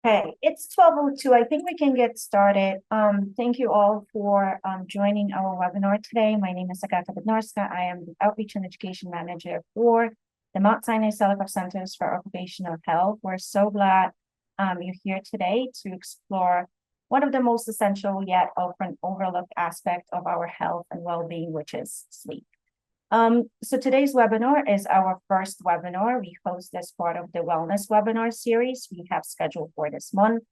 Okay, it's 12:02. I think we can get started. Thank you all for joining our webinar today. My name is Agata Bednarska. I am the Outreach and Education Manager for the Mount Sinai Selikoff Centers for Occupational Health. We're so glad you're here today to explore one of the most essential yet often overlooked aspect of our health and well-being, which is sleep. So today's webinar is our first webinar. We host as part of the wellness webinar series we have scheduled for this month.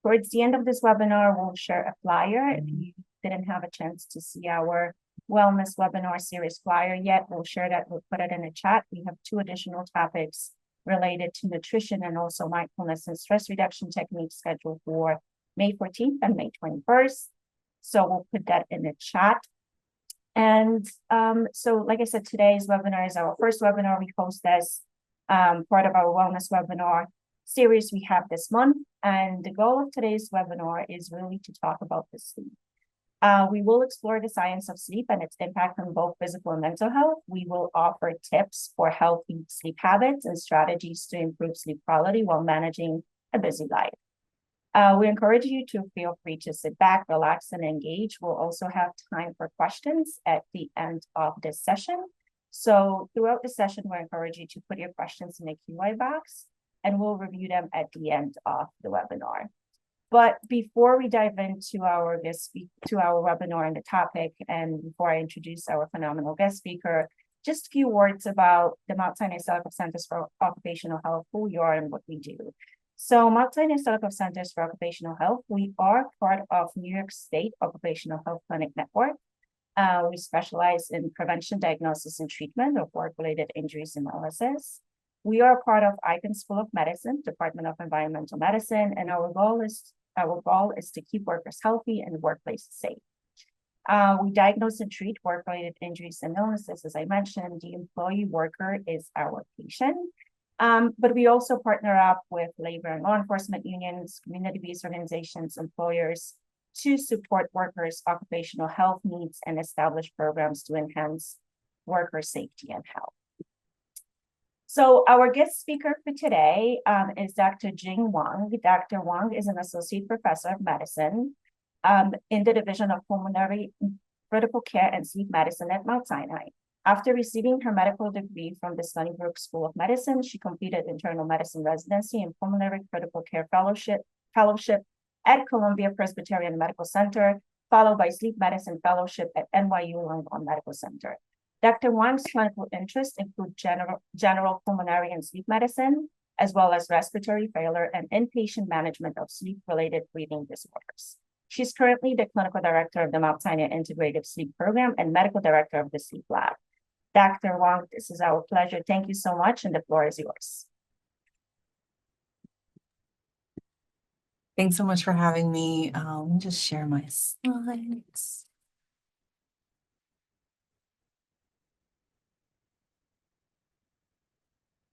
Towards the end of this webinar, we'll share a flyer. If you didn't have a chance to see our wellness webinar series flyer yet, we'll share that. We'll put it in the chat. We have two additional topics related to nutrition and also mindfulness and stress reduction techniques scheduled for May 14th and May 21st. So we'll put that in the chat. And so, like I said, today's webinar is our first webinar we host as part of our wellness webinar series we have this month. And the goal of today's webinar is really to talk about the sleep. We will explore the science of sleep and its impact on both physical and mental health. We will offer tips for healthy sleep habits and strategies to improve sleep quality while managing a busy life. We encourage you to feel free to sit back, relax, and engage. We'll also have time for questions at the end of this session. So throughout the session, we encourage you to put your questions in the Q&A box, and we'll review them at the end of the webinar. But before we dive into our webinar and the topic, and before I introduce our phenomenal guest speaker, just a few words about the Mount Sinai Selikoff Centers for Occupational Health, who we are and what we do. So Mount Sinai Selikoff Centers for Occupational Health, we are part of New York State Occupational Health Clinic Network. We specialize in prevention, diagnosis, and treatment of work-related injuries and illnesses. We are part of Icahn School of Medicine, Department of Environmental Medicine, and our goal is to keep workers healthy and workplaces safe. We diagnose and treat work-related injuries and illnesses. As I mentioned, the employee worker is our patient. But we also partner up with labor and law enforcement unions, community-based organizations, employers to support workers' occupational health needs and establish programs to enhance worker safety and health. So our guest speaker for today is Dr. Jing Wang. Dr. Wang is an associate professor of medicine in the Division of Pulmonary Critical Care and Sleep Medicine at Mount Sinai. After receiving her medical degree from the Sunnybrook School of Medicine, she completed internal medicine residency and pulmonary critical care fellowship at Columbia Presbyterian Medical Center, followed by sleep medicine fellowship at NYU Langone Medical Center. Dr. Wang's clinical interests include general pulmonary and sleep medicine, as well as respiratory failure and inpatient management of sleep-related breathing disorders. She's currently the clinical director of the Mount Sinai Integrative Sleep Program and medical director of the Sleep Lab. Dr. Wang, this is our pleasure. Thank you so much, and the floor is yours. Thanks so much for having me. Let me just share my slides.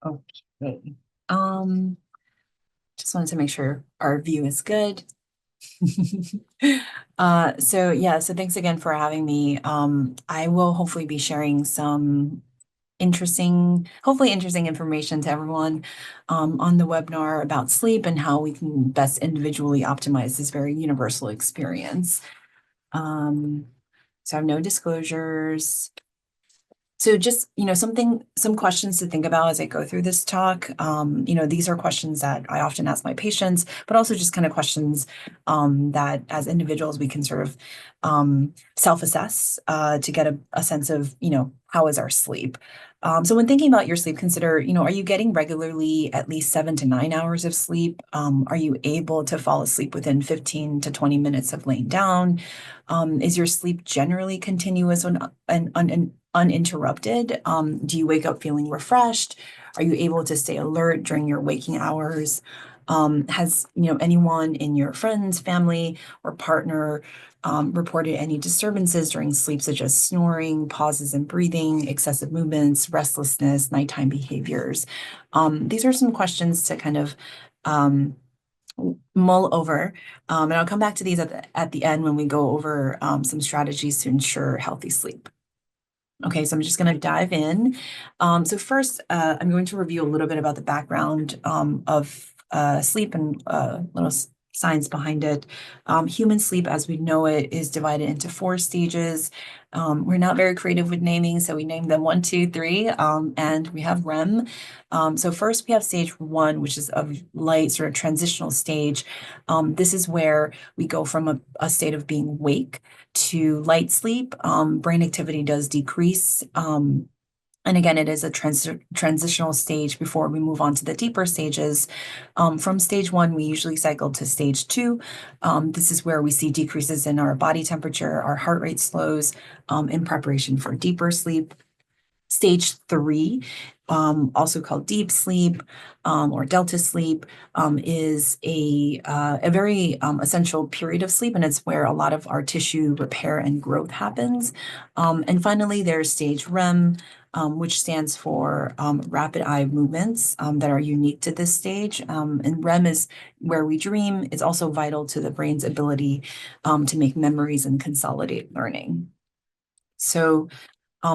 Okay. Just wanted to make sure our view is good. So thanks again for having me. I will hopefully be sharing some hopefully interesting information to everyone on the webinar about sleep and how we can best individually optimize this very universal experience. So I have no disclosures. So just, some questions to think about as I go through this talk. These are questions that I often ask my patients, but also just kind of questions that as individuals we can sort of self-assess to get a sense of, how is our sleep? So when thinking about your sleep, consider, are you getting regularly at least 7 to 9 hours of sleep? Are you able to fall asleep within 15 to 20 minutes of laying down? Is your sleep generally continuous and uninterrupted? Do you wake up feeling refreshed? Are you able to stay alert during your waking hours? Has anyone in your friends, family, or partner reported any disturbances during sleep, such as snoring, pauses in breathing, excessive movements, restlessness, nighttime behaviors? These are some questions to kind of mull over, and I'll come back to these at the end when we go over some strategies to ensure healthy sleep. Okay, so I'm just going to dive in. So first, I'm going to review a little bit about the background of sleep and little science behind it. Human sleep, as we know it, is divided into four stages. We're not very creative with naming, so we name them one, two, three, and we have REM. So first we have stage one, which is a light sort of transitional stage. This is where we go from a state of being awake to light sleep. Brain activity does decrease. And again, it is a transitional stage before we move on to the deeper stages. From stage one, we usually cycle to stage two. This is where we see decreases in our body temperature, our heart rate slows in preparation for deeper sleep. Stage three, also called deep sleep or delta sleep, is a very essential period of sleep, and it's where a lot of our tissue repair and growth happens. And finally, there's stage REM, which stands for rapid eye movements that are unique to this stage. And REM is where we dream. It's also vital to the brain's ability to make memories and consolidate learning. So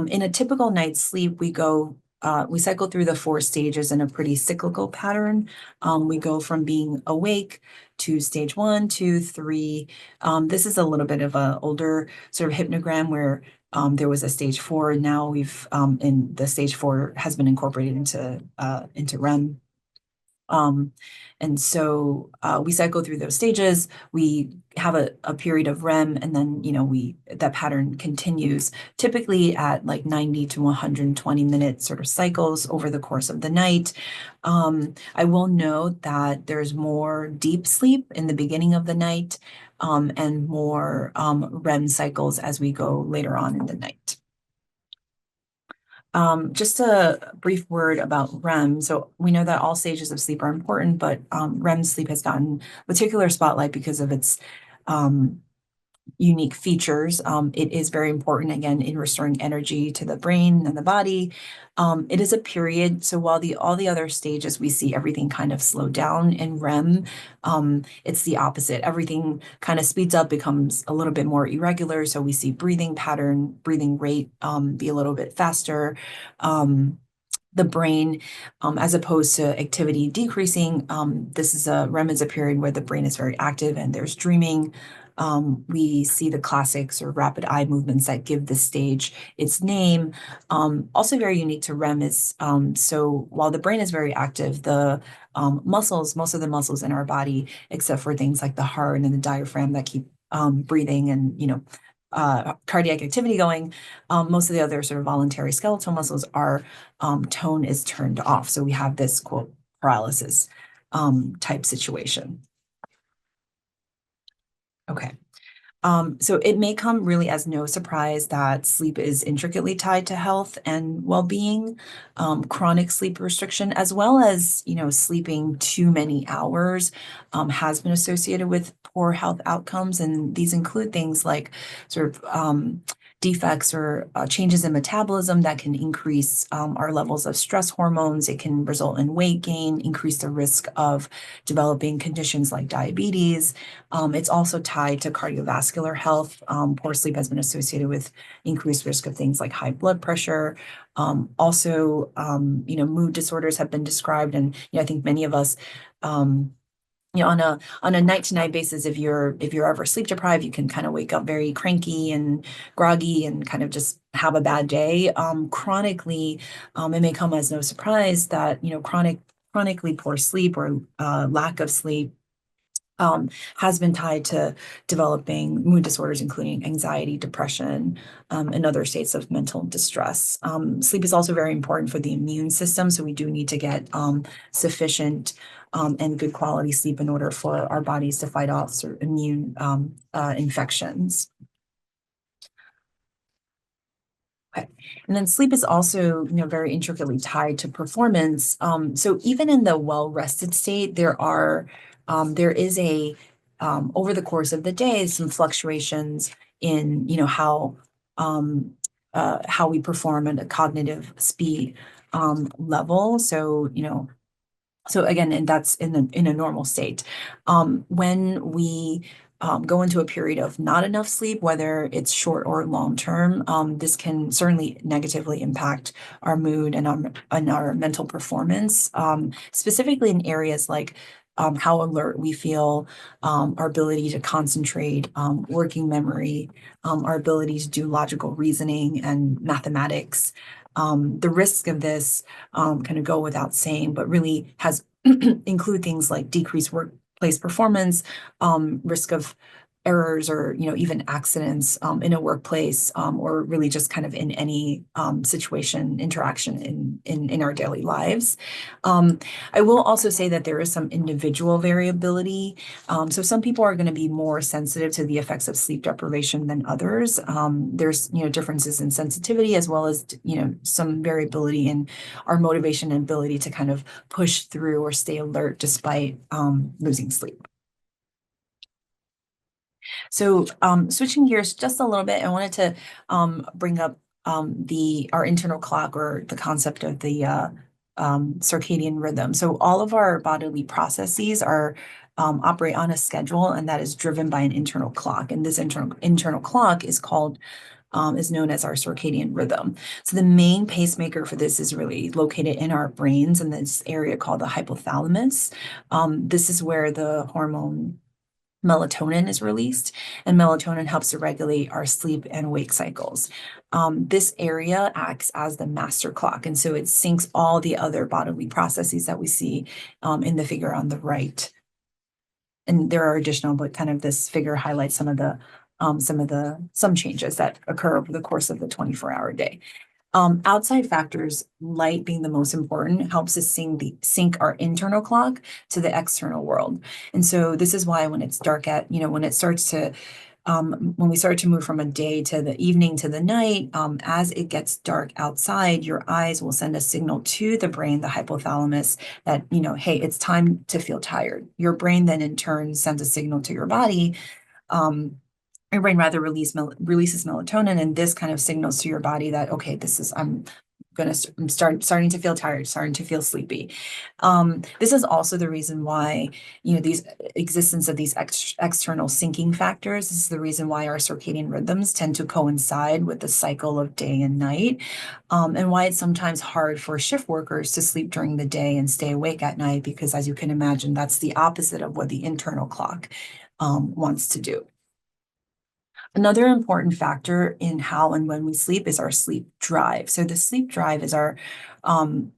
in a typical night's sleep, we cycle through the four stages in a pretty cyclical pattern. We go from being awake to stage one, two, three. This is a little bit of an older sort of hypnogram where there was a stage four, and now in the stage four has been incorporated into REM. Um, and so we cycle through those stages. We have a period of REM, and then that pattern continues typically at like 90 to 120 minute sort of cycles over the course of the night. I will note that there's more deep sleep in the beginning of the night, and more REM cycles as we go later on in the night. Just a brief word about REM. So we know that all stages of sleep are important, but REM sleep has gotten particular spotlight because of its unique features. It is very important, again, in restoring energy to the brain and the body. It is a period. So while all the other stages we see everything kind of slow down in REM, it's the opposite. Everything kind of speeds up, becomes a little bit more irregular. So we see breathing pattern, breathing rate be a little bit faster. The brain, as opposed to activity decreasing, REM is a period where the brain is very active and there's dreaming. We see the classics or rapid eye movements that give this stage its name. Also very unique to REM is, so while the brain is very active, the most of the muscles in our body, except for things like the heart and the diaphragm that keep breathing and, cardiac activity going, most of the other sort of voluntary skeletal muscles, our tone is turned off. So we have this quote paralysis type situation. Okay. So it may come really as no surprise that sleep is intricately tied to health and well-being. Chronic sleep restriction, as well as, sleeping too many hours, has been associated with poor health outcomes. And these include things like sort of defects or changes in metabolism that can increase our levels of stress hormones. It can result in weight gain, increase the risk of developing conditions like diabetes. It's also tied to cardiovascular health. Poor sleep has been associated with increased risk of things like high blood pressure. Also, mood disorders have been described, and I think many of us, on a night-to-night basis, if you're ever sleep deprived, you can kind of wake up very cranky and groggy and kind of just have a bad day. Chronically, it may come as no surprise that chronically poor sleep or lack of sleep has been tied to developing mood disorders, including anxiety, depression, and other states of mental distress. Sleep is also very important for the immune system, so we do need to get sufficient and good quality sleep in order for our bodies to fight off sort of immune infections. Okay. And then sleep is also, very intricately tied to performance. So even in the well-rested state, there is over the course of the day, some fluctuations in, how we perform at a cognitive speed level. So again, and that's in a normal state. When we go into a period of not enough sleep, whether it's short or long term, this can certainly negatively impact our mood and our mental performance, specifically in areas like how alert we feel, our ability to concentrate, working memory, our ability to do logical reasoning and mathematics. The risk of this kind of go without saying, but really has include things like decreased workplace performance, risk of errors or even accidents in a workplace or really just kind of in any situation interaction in our daily lives. I will also say that there is some individual variability. So some people are going to be more sensitive to the effects of sleep deprivation than others. There's differences in sensitivity as well as some variability in our motivation and ability to kind of push through or stay alert despite losing sleep. So switching gears just a little bit, I wanted to bring up our internal clock or the concept of the circadian rhythm. So all of our bodily processes are operate on a schedule, and that is driven by an internal clock. And this internal clock is known as our circadian rhythm. So the main pacemaker for this is really located in our brains in this area called the hypothalamus. This is where the hormone melatonin is released, and melatonin helps to regulate our sleep and wake cycles. This area acts as the master clock, and so it syncs all the other bodily processes that we see in the figure on the right. And there are additional, but kind of this figure highlights some changes that occur over the course of the 24-hour day. Outside factors, light being the most important, helps us sync our internal clock to the external world. And so this is why when it's dark when we start to move from a day to the evening to the night, as it gets dark outside, your eyes will send a signal to the brain, the hypothalamus, that, hey, it's time to feel tired. Your brain then in turn sends a signal to your body. Your brain rather releases melatonin, and this kind of signals to your body that, okay, I'm starting to feel tired, starting to feel sleepy. This is also the reason why, these existence of these external syncing factors. This is the reason why our circadian rhythms tend to coincide with the cycle of day and night, and why it's sometimes hard for shift workers to sleep during the day and stay awake at night, because as you can imagine, that's the opposite of what the internal clock wants to do. Another important factor in how and when we sleep is our sleep drive. So the sleep drive is our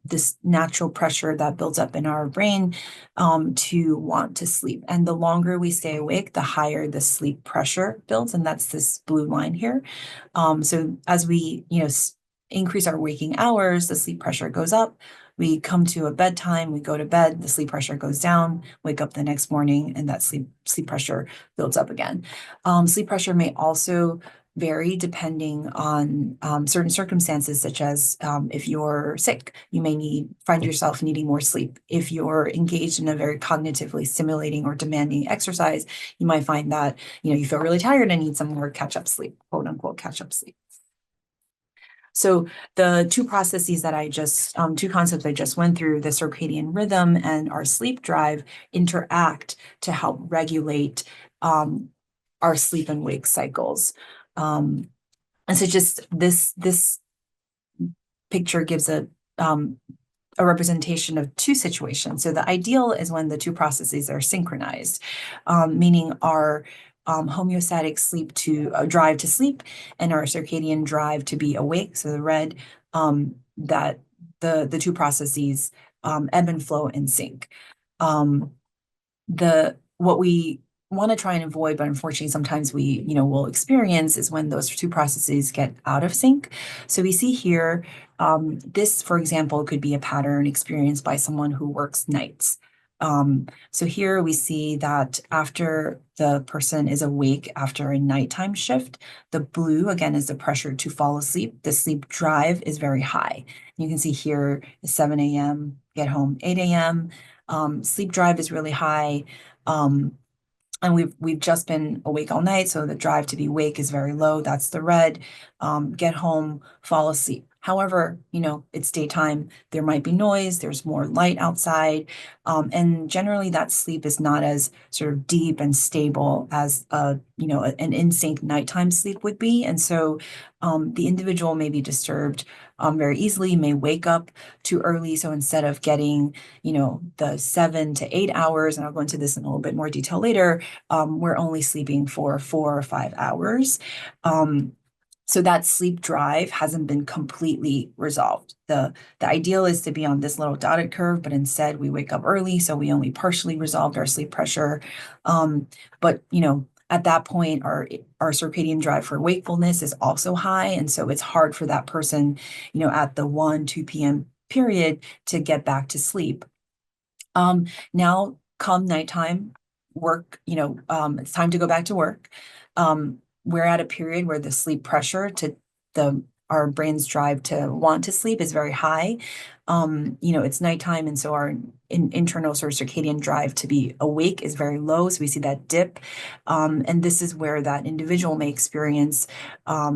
this natural pressure that builds up in our brain to want to sleep. And the longer we stay awake, the higher the sleep pressure builds, and that's this blue line here. So as we increase our waking hours, the sleep pressure goes up. We come to a bedtime, we go to bed, the sleep pressure goes down, wake up the next morning, and that sleep pressure builds up again. Sleep pressure may also vary depending on certain circumstances, such as if you're sick, you may find yourself needing more sleep. If you're engaged in a very cognitively stimulating or demanding exercise, you might find that you feel really tired and need some more catch-up sleep, quote unquote catch-up sleep. So the two concepts I just went through, the circadian rhythm and our sleep drive, interact to help regulate our sleep and wake cycles. And so just this picture gives a representation of two situations. So the ideal is when the two processes are synchronized, meaning our homeostatic sleep to drive to sleep and our circadian drive to be awake. So the red, that the two processes ebb and flow in sync. What we want to try and avoid, but unfortunately sometimes we will experience, is when those two processes get out of sync. So we see here, this, for example, could be a pattern experienced by someone who works nights. So here we see that after the person is awake after a nighttime shift, the blue, again, is the pressure to fall asleep. The sleep drive is very high. You can see here, 7 a.m., get home 8 a.m. Sleep drive is really high. And we've just been awake all night, so the drive to be awake is very low. That's the red. get home, fall asleep. However, it's daytime, there might be noise, there's more light outside, and generally that sleep is not as sort of deep and stable as an in sync nighttime sleep would be. And so the individual may be disturbed very easily, may wake up too early. So instead of getting, the 7 to 8 hours, and I'll go into this in a little bit more detail later, we're only sleeping for 4 or 5 hours. So that sleep drive hasn't been completely resolved. The ideal is to be on this little dotted curve, but instead we wake up early, so we only partially resolved our sleep pressure. But at that point, our circadian drive for wakefulness is also high, and so it's hard for that person, at the 1, 2 p.m. period to get back to sleep. Now come nighttime, work, it's time to go back to work. We're at a period where the sleep pressure to our brain's drive to want to sleep is very high. It's nighttime, and so our internal sort of circadian drive to be awake is very low. So we see that dip. And this is where that individual may experience, a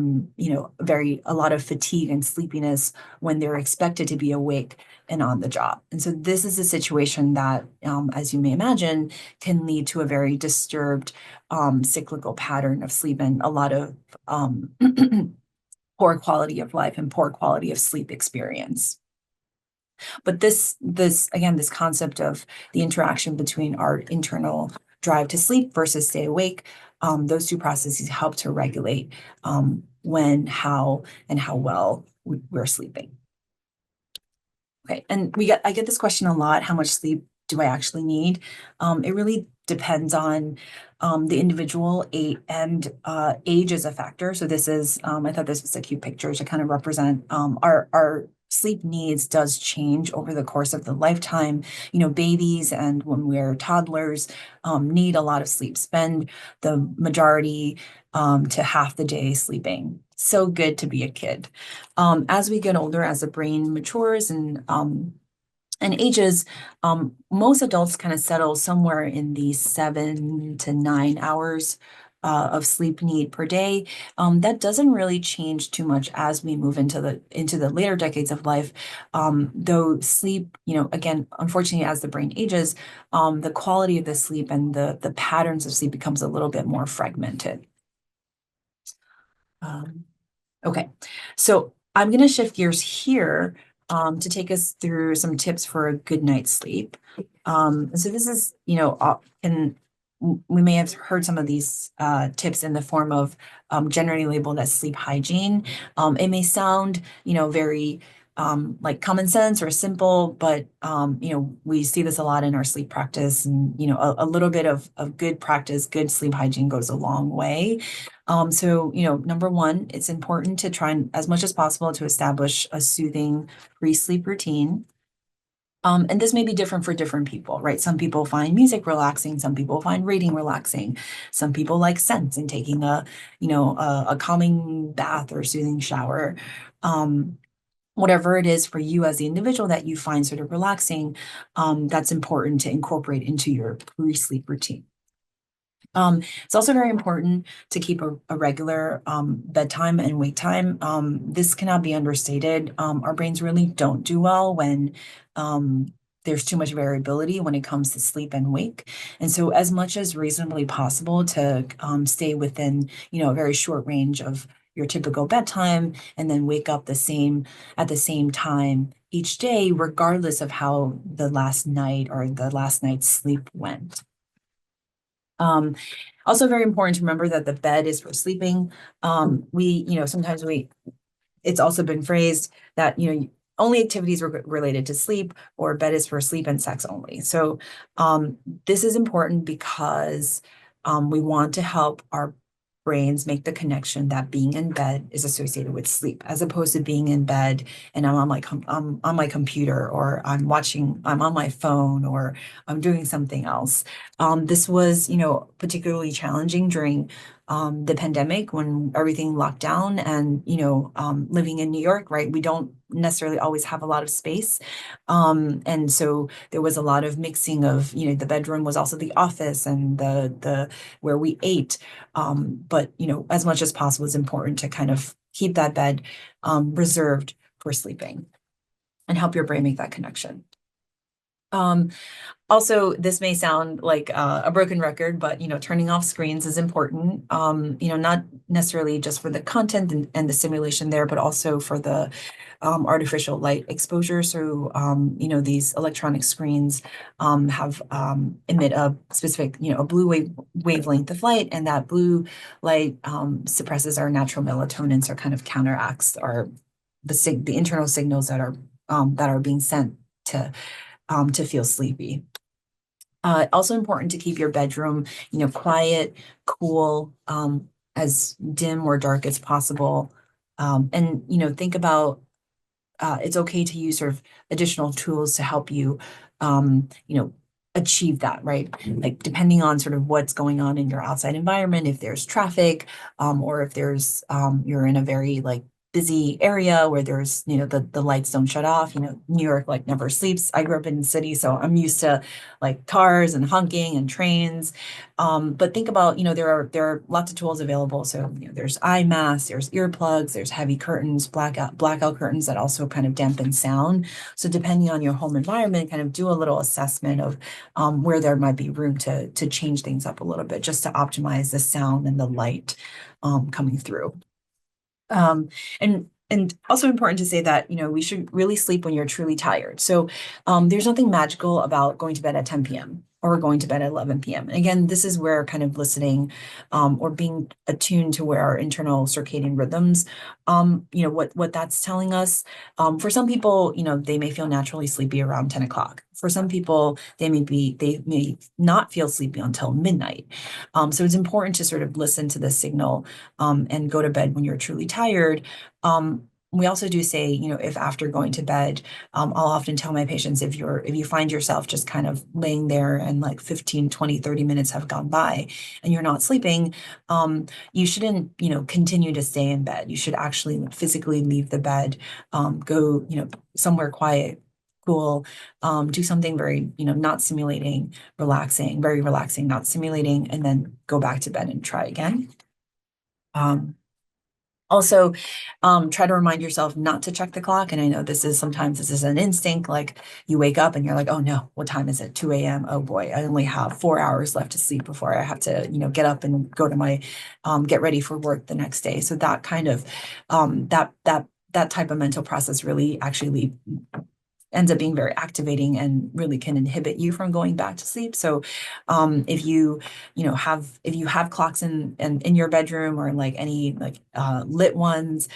lot of fatigue and sleepiness when they're expected to be awake and on the job. And so this is a situation that, as you may imagine, can lead to a very disturbed cyclical pattern of sleep and a lot of poor quality of life and poor quality of sleep experience. But this concept of the interaction between our internal drive to sleep versus stay awake, those two processes help to regulate when, how, and how well we're sleeping. Okay, and I get this question a lot: how much sleep do I actually need? It really depends on the individual, and age is a factor. So this is, I thought this was a cute picture to kind of represent our sleep needs does change over the course of the lifetime. Babies and when we're toddlers need a lot of sleep, spend the majority to half the day sleeping. So good to be a kid. As we get older, as the brain matures and ages, most adults kind of settle somewhere in the 7 to 9 hours of sleep need per day. That doesn't really change too much as we move into the later decades of life. Though sleep, again, unfortunately, as the brain ages, the quality of the sleep and the patterns of sleep becomes a little bit more fragmented. Okay, so I'm going to shift gears here to take us through some tips for a good night's sleep. So this is, we may have heard some of these tips in the form of generally labeled as sleep hygiene. It may sound, very like common sense or simple, but we see this a lot in our sleep practice, and a little bit of good practice, good sleep hygiene goes a long way. So, number one, it's important to try and, as much as possible, to establish a soothing pre-sleep routine. And this may be different for different people, right? Some people find music relaxing, some people find reading relaxing, some people like scents and taking a calming bath or soothing shower. Whatever it is for you as the individual that you find sort of relaxing, that's important to incorporate into your pre-sleep routine. It's also very important to keep a regular bedtime and wake time. This cannot be understated. Our brains really don't do well when there's too much variability when it comes to sleep and wake. And so as much as reasonably possible to stay within, a very short range of your typical bedtime and then wake up at the same time each day, regardless of how the last night or the last night's sleep went. Also very important to remember that the bed is for sleeping. Sometimes it's also been phrased that, only activities related to sleep, or bed is for sleep and sex only. So this is important because we want to help our brains make the connection that being in bed is associated with sleep, as opposed to being in bed and I'm on my computer, or I'm on my phone, or I'm doing something else. This was, particularly challenging during the pandemic when everything locked down, and living in New York, right? We don't necessarily always have a lot of space, and so there was a lot of mixing of, the bedroom was also the office and the where we ate. But as much as possible, it's important to kind of keep that bed reserved for sleeping and help your brain make that connection. Um, Also, this may sound like a broken record, but turning off screens is important. Not necessarily just for the content and the simulation there, but also for the artificial light exposure. So, these electronic screens have emit a specific, a blue wavelength of light, and that blue light suppresses our natural melatonin, so kind of counteracts the internal signals that are being sent to feel sleepy. Also important to keep your bedroom, quiet, cool, as dim or dark as possible. And, think about it's okay to use sort of additional tools to help you, achieve that, right? Like depending on sort of what's going on in your outside environment, if there's traffic, or if there's you're in a very like busy area where there's the lights don't shut off. New York like never sleeps. I grew up in the city, so I'm used to like cars and honking and trains. But think about, there are lots of tools available. So there's eye masks, there's earplugs, there's heavy curtains, blackout curtains that also kind of dampen sound. So depending on your home environment, kind of do a little assessment of where there might be room to change things up a little bit, just to optimize the sound and the light coming through. Um, and also important to say that, we should really sleep when you're truly tired. So there's nothing magical about going to bed at 10 p.m. or going to bed at 11 p.m. And again, this is where kind of listening or being attuned to where our internal circadian rhythms, what that's telling us. For some people, they may feel naturally sleepy around 10 o'clock. For some people, they may not feel sleepy until midnight. So it's important to sort of listen to the signal and go to bed when you're truly tired. We also do say, if after going to bed, I'll often tell my patients, if you find yourself just kind of laying there and like 15, 20, 30 minutes have gone by and you're not sleeping, you shouldn't, continue to stay in bed. You should actually physically leave the bed, go, somewhere quiet, cool, do something very, not simulating, relaxing, very relaxing, not simulating, and then go back to bed and try again. Um, Also, try to remind yourself not to check the clock. And I know sometimes this is an instinct, like you wake up and you're like, oh no, what time is it? 2 a.m. Oh boy, I only have 4 hours left to sleep before I have to, get up and go to my, get ready for work the next day. So that kind of, that type of mental process really actually ends up being very activating and really can inhibit you from going back to sleep. So if you have clocks in your bedroom or like any like lit ones,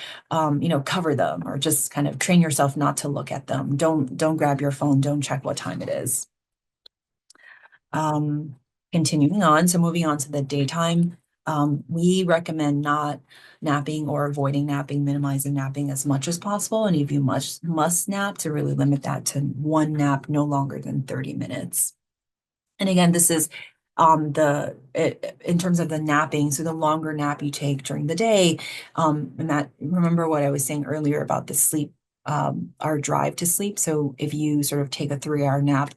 cover them or just kind of train yourself not to look at them. Don't grab your phone, don't check what time it is. Um, Continuing on, so moving on to the daytime, we recommend not napping or avoiding napping, minimizing napping as much as possible. And if you must nap, to really limit that to one nap no longer than 30 minutes. And again, this is in terms of the napping, so the longer nap you take during the day, and that, remember what I was saying earlier about the sleep, our drive to sleep. So if you sort of take a 3-hour nap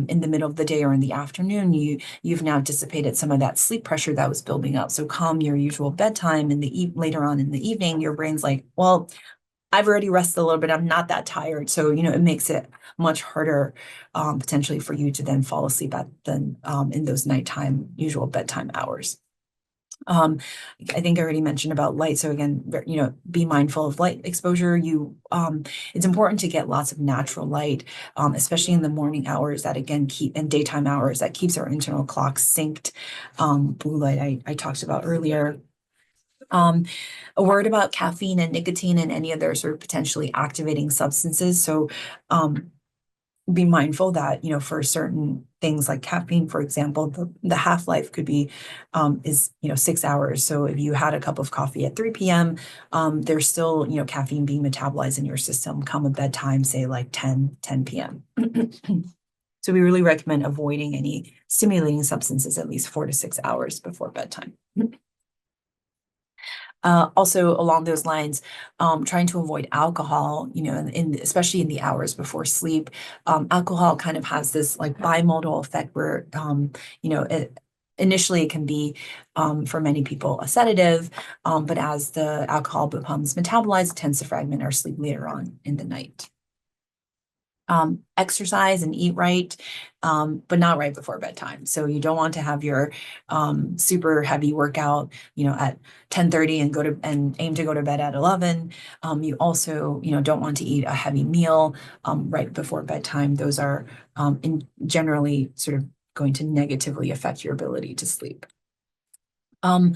in the middle of the day or in the afternoon, you've now dissipated some of that sleep pressure that was building up. So come your usual bedtime later on in the evening, your brain's like, well, I've already rested a little bit. I'm not that tired. So, it makes it much harder potentially for you to then fall asleep in those nighttime usual bedtime hours. I think I already mentioned about light. So again, be mindful of light exposure. It's important to get lots of natural light, especially in the morning hours that again and daytime hours that keeps our internal clock synced. Blue light I talked about earlier. A word about caffeine and nicotine and any other sort of potentially activating substances. So, be mindful that, for certain things like caffeine, for example, the half-life could be, is, 6 hours. So if you had a cup of coffee at 3 p.m., there's still, caffeine being metabolized in your system come a bedtime, say like 10 p.m. So we really recommend avoiding any stimulating substances at least 4 to 6 hours before bedtime. Also along those lines, trying to avoid alcohol, especially in the hours before sleep. Alcohol kind of has this like bimodal effect where, initially it can be for many people a sedative, but as the alcohol becomes metabolized, it tends to fragment our sleep later on in the night. Exercise and eat right, but not right before bedtime. So you don't want to have your super heavy workout, at 10:30 and aim to go to bed at 11. You also, don't want to eat a heavy meal right before bedtime. Those are generally sort of going to negatively affect your ability to sleep. Um,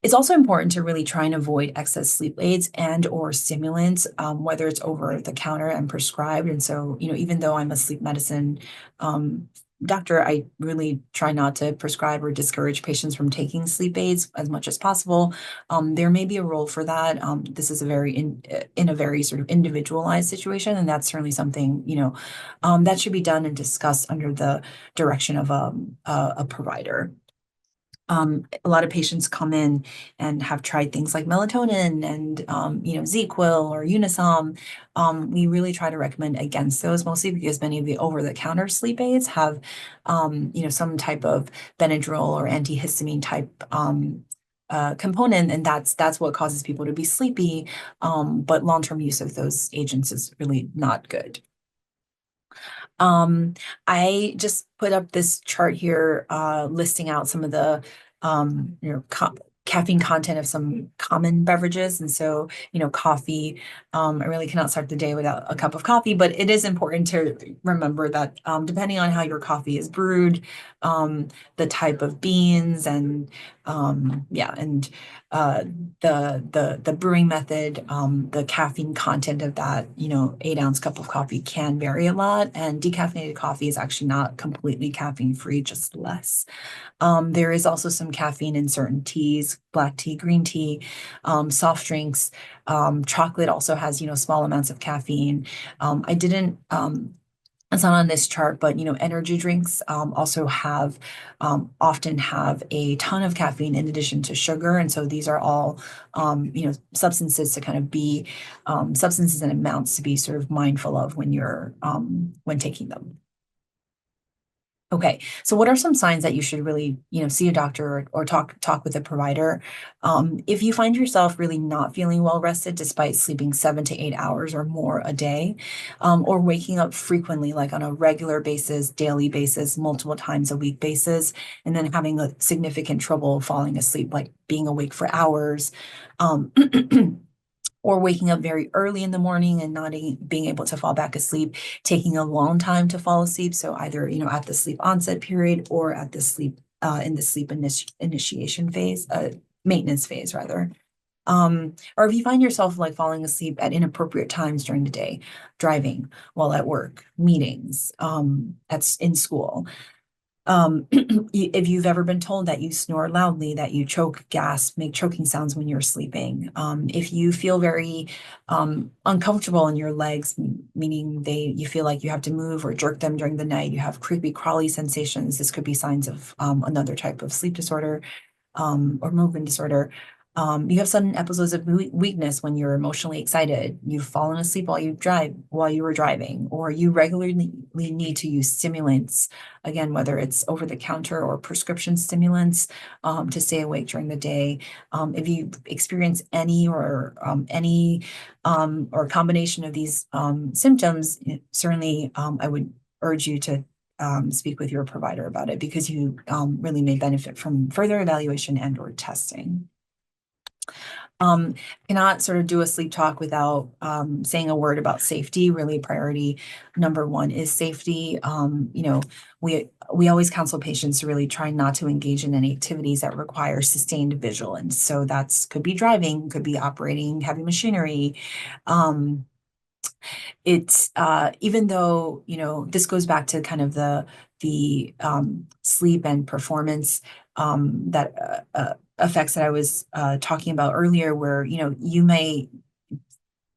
it's also important to really try and avoid excess sleep aids and or stimulants, whether it's over the counter and prescribed. And so, even though I'm a sleep medicine doctor, I really try not to prescribe or discourage patients from taking sleep aids as much as possible. There may be a role for that. This is in a very sort of individualized situation, and that's certainly something that should be done and discussed under the direction of a provider. A lot of patients come in and have tried things like melatonin and, ZQuil or Unisom. We really try to recommend against those, mostly because many of the over-the-counter sleep aids have, some type of Benadryl or antihistamine type component, and that's what causes people to be sleepy. But long-term use of those agents is really not good. I just put up this chart here, listing out some of the, caffeine content of some common beverages. And so, coffee, I really cannot start the day without a cup of coffee, but it is important to remember that, depending on how your coffee is brewed, the type of beans and, and, the brewing method, the caffeine content of that, 8-ounce cup of coffee can vary a lot, and decaffeinated coffee is actually not completely caffeine free, just less. There is also some caffeine in certain teas, black tea, green tea, soft drinks. Chocolate also has, small amounts of caffeine. I didn't It's not on this chart, but energy drinks also often have a ton of caffeine in addition to sugar, and so these are all substances to kind of be substances and amounts to be sort of mindful of when taking them. Okay, so what are some signs that you should really, see a doctor or talk with a provider? If you find yourself really not feeling well rested despite sleeping 7 to 8 hours or more a day, or waking up frequently, like on a regular basis, daily basis, multiple times a week basis, and then having a significant trouble falling asleep, like being awake for hours, um, or waking up very early in the morning and not being able to fall back asleep, taking a long time to fall asleep. So either, at the sleep onset period or at the sleep, in the sleep initiation phase, maintenance phase rather. Or if you find yourself like falling asleep at inappropriate times during the day, driving while at work, meetings, in school. If you've ever been told that you snore loudly, that you choke, gasp, make choking sounds when you're sleeping, if you feel very uncomfortable in your legs, meaning you feel like you have to move or jerk them during the night, you have creepy, crawly sensations, this could be signs of another type of sleep disorder or movement disorder. You have sudden episodes of weakness when you're emotionally excited. You've fallen asleep while you were driving, or you regularly need to use stimulants, again, whether it's over the counter or prescription stimulants, to stay awake during the day. If you experience any or combination of these symptoms, certainly I would urge you to speak with your provider about it, because you really may benefit from further evaluation and or testing. Cannot sort of do a sleep talk without saying a word about safety. Really, priority number one is safety. We always counsel patients to really try not to engage in any activities that require sustained vigilance. So could be driving, could be operating heavy machinery. It's even though, this goes back to kind of the sleep and performance that effects that I was talking about earlier, where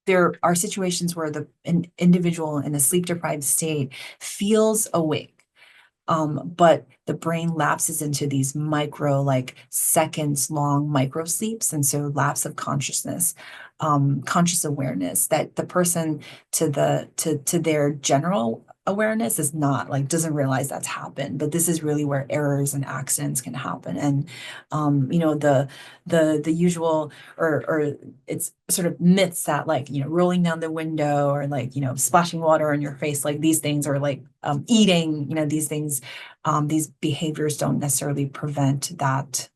there are situations where an individual in a sleep deprived state feels awake. But the brain lapses into these micro, like seconds long micro sleeps, and so lapse of consciousness. conscious awareness that the person to their general awareness is not like doesn't realize that's happened, but this is really where errors and accidents can happen. And the usual or it's sort of myths that like rolling down the window or like splashing water on your face, like these things, or like eating, these things, these behaviors don't necessarily prevent that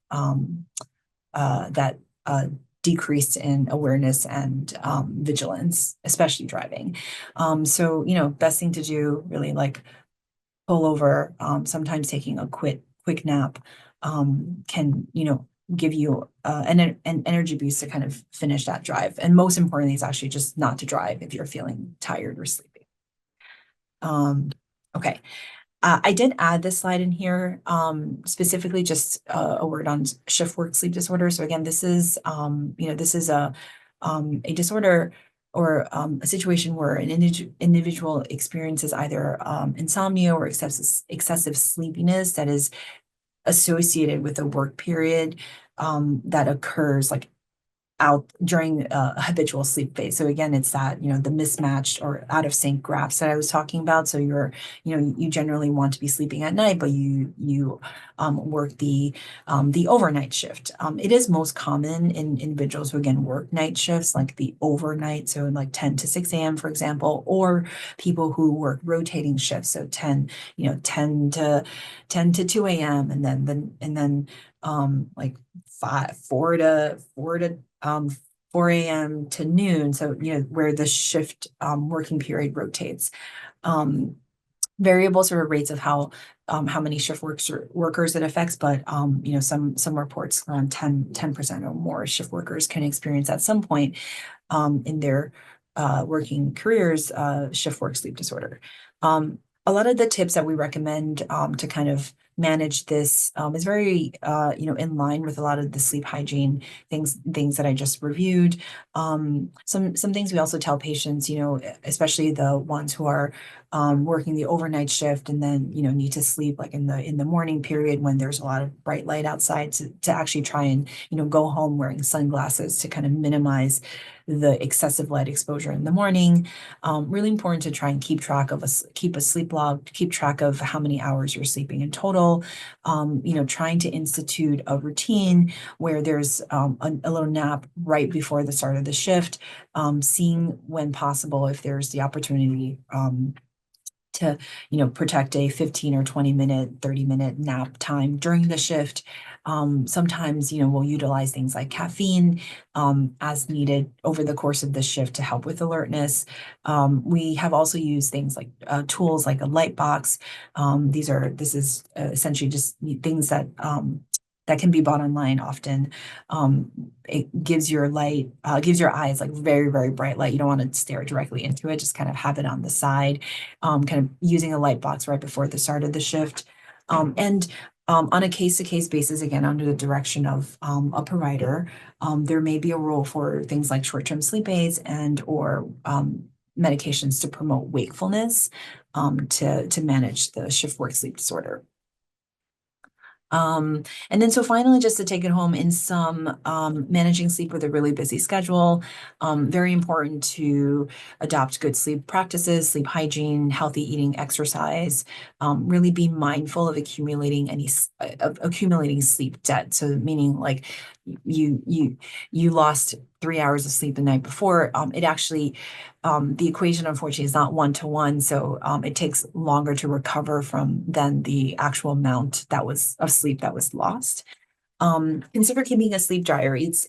decrease in awareness and vigilance, especially driving. So, best thing to do really like pull over. Sometimes taking a quick nap can, give you an energy boost to kind of finish that drive. And most importantly, is actually just not to drive if you're feeling tired or sleepy. Okay. I did add this slide in here, specifically just a word on shift work sleep disorder. So again, this is, this is a disorder or a situation where an individual experiences either insomnia or excessive sleepiness that is associated with a work period that occurs like out during a habitual sleep phase. So again, it's that, the mismatched or out of sync graphs that I was talking about. So you generally want to be sleeping at night, but you work the overnight shift. It is most common in individuals who again work night shifts, like the overnight, so like 10 to 6 a.m., for example, or people who work rotating shifts, so 10 to 2 a.m. and then like 4 to 4 a.m. to noon. So, where the shift working period rotates. Variable sort of rates of how many workers it affects, but some reports around 10% or more shift workers can experience at some point in their working careers shift work sleep disorder. A lot of the tips that we recommend to kind of manage this is very in line with a lot of the sleep hygiene things that I just reviewed. Some things we also tell patients, especially the ones who are working the overnight shift and then need to sleep like in the morning period when there's a lot of bright light outside, to actually try and go home wearing sunglasses to kind of minimize the excessive light exposure in the morning. Really important to try and keep a sleep log, keep track of how many hours you're sleeping in total. Trying to institute a routine where there's a little nap right before the start of the shift. Seeing when possible if there's the opportunity to protect a 15 or 20-minute, 30-minute nap time during the shift. Sometimes we'll utilize things like caffeine as needed over the course of the shift to help with alertness. We have also used things like tools like a light box. This is essentially just things that can be bought online often. It gives your eyes like very, very bright light. You don't want to stare directly into it, just kind of have it on the side, kind of using a light box right before the start of the shift. And on a case-to-case basis, again, under the direction of a provider, there may be a role for things like short-term sleep aids or medications to promote wakefulness to manage the shift work sleep disorder. And then so finally, just to take it home in some managing sleep with a really busy schedule, very important to adopt good sleep practices, sleep hygiene, healthy eating, exercise, really be mindful of accumulating sleep debt. So meaning like you lost 3 hours of sleep the night before. It actually the equation, unfortunately, is not 1-to-1, so it takes longer to recover from than the actual amount of sleep that was lost. Consider keeping a sleep diary. It's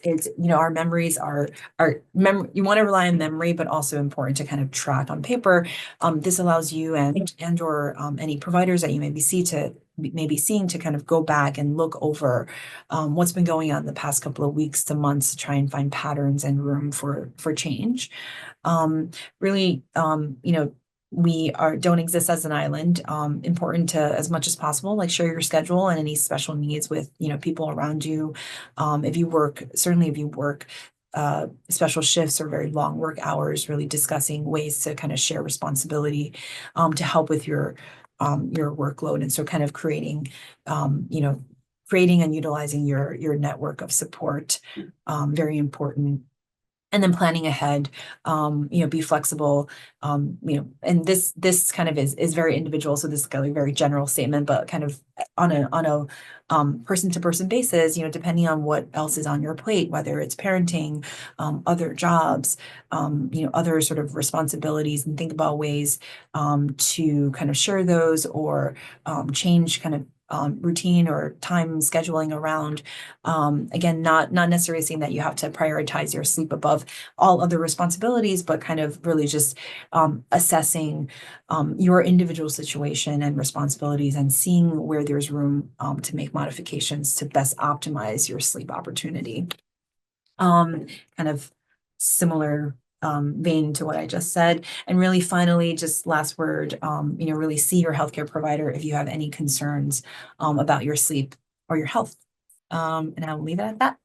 our memories are you want to rely on memory, but also important to kind of track on paper. This allows you and or any providers that you may be seeing to kind of go back and look over what's been going on the past couple of weeks to months to try and find patterns and room for change. Really, we don't exist as an island. Important to, as much as possible, like share your schedule and any special needs with, people around you. If you work special shifts or very long work hours, really discussing ways to kind of share responsibility, to help with your workload. And so kind of creating and utilizing your network of support, very important. And then planning ahead, be flexible, and this kind of is very individual. So this is kind of a very general statement, but kind of on a person to person basis, depending on what else is on your plate, whether it's parenting, other jobs, other sort of responsibilities, and think about ways to kind of share those or change kind of routine or time scheduling around. Again, not necessarily saying that you have to prioritize your sleep above all other responsibilities, but kind of really just assessing your individual situation and responsibilities and seeing where there's room to make modifications to best optimize your sleep opportunity. Kind of similar vein to what I just said. And really finally, just last word, really see your healthcare provider if you have any concerns about your sleep or your health. And I'll leave it at that.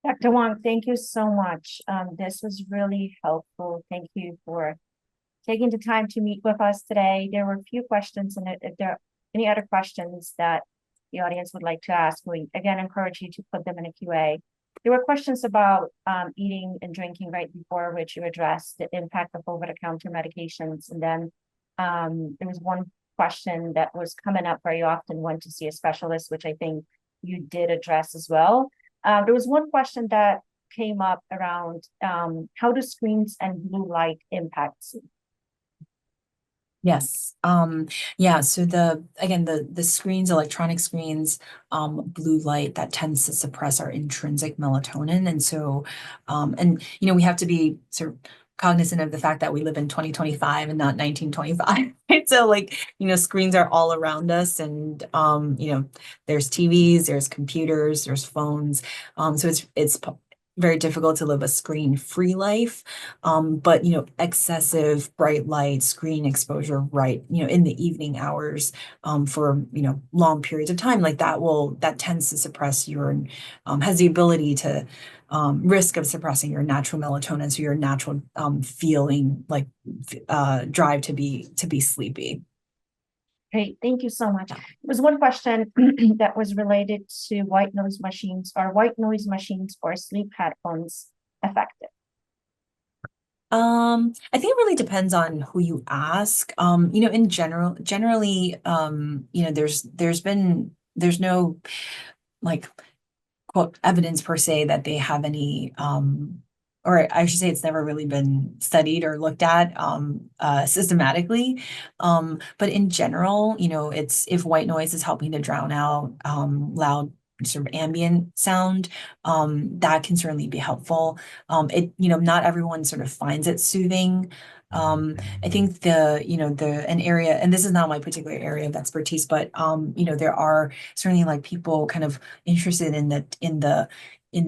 Dr. Wang, thank you so much. This was really helpful. Thank you for taking the time to meet with us today. There were a few questions, and if there are any other questions that the audience would like to ask, we again encourage you to put them in a QA. There were questions about eating and drinking right before, which you addressed, the impact of over-the-counter medications. And then there was one question that was coming up very often, when to see a specialist, which I think you did address as well. There was one question that came up around how do screens and blue light impact sleep? Yes. Yeah. So the screens, electronic screens, blue light that tends to suppress our intrinsic melatonin. And so, we have to be sort of cognizant of the fact that we live in 2025 and not 1925. Right? So screens are all around us, and there's TVs, there's computers, there's phones. So it's very difficult to live a screen-free life. But excessive bright light, screen exposure, right, in the evening hours, for long periods of time, like that tends to suppress your has the ability to risk of suppressing your natural melatonin, so your natural feeling like drive to be sleepy. Great, thank you so much. There was one question that was related to white noise machines. Are white noise machines or sleep headphones effective? I think it really depends on who you ask. In generally, there's no like quote evidence per se that they have any or I should say it's never really been studied or looked at systematically. But in general, it's if white noise is helping to drown out loud sort of ambient sound, that can certainly be helpful. Not everyone sort of finds it soothing. I think an area, and this is not my particular area of expertise, but there are certainly like people kind of interested in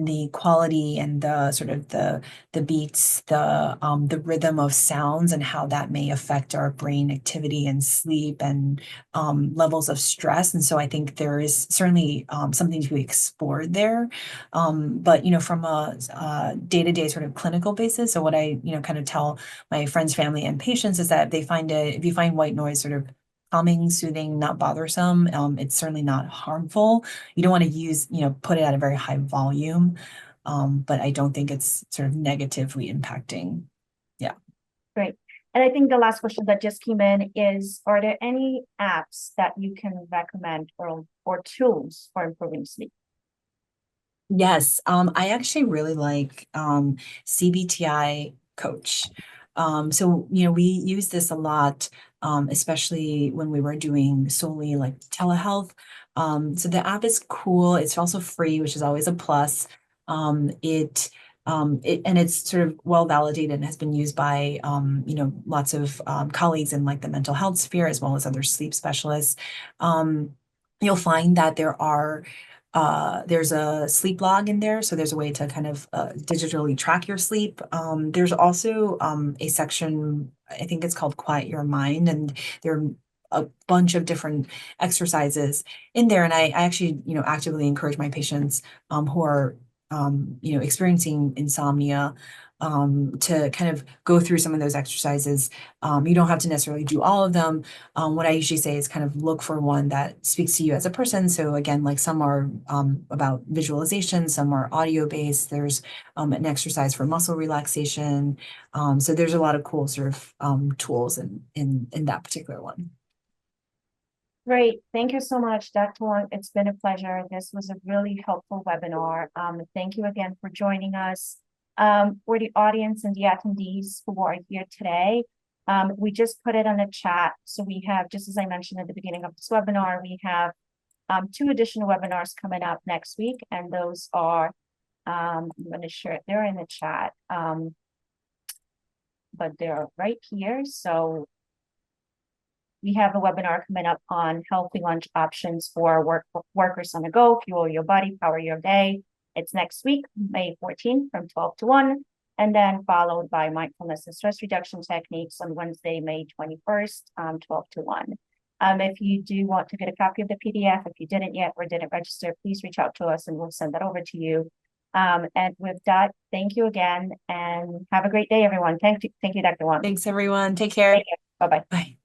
the quality and the sort of the beats, the rhythm of sounds and how that may affect our brain activity and sleep and levels of stress. And so I think there is certainly something to be explored there. But from a day-to-day sort of clinical basis, so what I kind of tell my friends, family, and patients is that if you find white noise sort of calming, soothing, not bothersome, it's certainly not harmful. You don't want to put it at a very high volume, but I don't think it's sort of negatively impacting. Yeah. Great. And I think the last question that just came in is, are there any apps that you can recommend or tools for improving sleep? Yes, I actually really like CBTI Coach. So we use this a lot, especially when we were doing solely like telehealth. So the app is cool. It's also free, which is always a plus. And it's sort of well validated and has been used by lots of colleagues in like the mental health sphere as well as other sleep specialists. You'll find that there's a sleep log in there, so there's a way to kind of digitally track your sleep. There's also a section, I think it's called Quiet Your Mind, and there are a bunch of different exercises in there. And I actually, actively encourage my patients who are, experiencing insomnia to kind of go through some of those exercises. You don't have to necessarily do all of them. What I usually say is kind of look for one that speaks to you as a person. So again, like some are about visualization, some are audio based. There's an exercise for muscle relaxation. So there's a lot of cool sort of tools in that particular one. Great. Thank you so much, Dr. Wang. It's been a pleasure. This was a really helpful webinar. Thank you again for joining us. For the audience and the attendees who are here today, we just put it on the chat. So we have, just as I mentioned at the beginning of this webinar, we have 2 additional webinars coming up next week. And those are, I'm going to share it, they're in the chat, but they're right here. So we have a webinar coming up on healthy lunch options for workers on the go, fuel your body, power your day. It's next week, May 14th from 12 to 1, and then followed by mindfulness and stress reduction techniques on Wednesday, May 21st, 12 to 1. If you do want to get a copy of the PDF, if you didn't yet or didn't register, please reach out to us and we'll send that over to you. And with that, thank you again and have a great day, everyone. Thank you, Dr. Wang. Thanks, everyone. Take care. Bye-bye. Bye.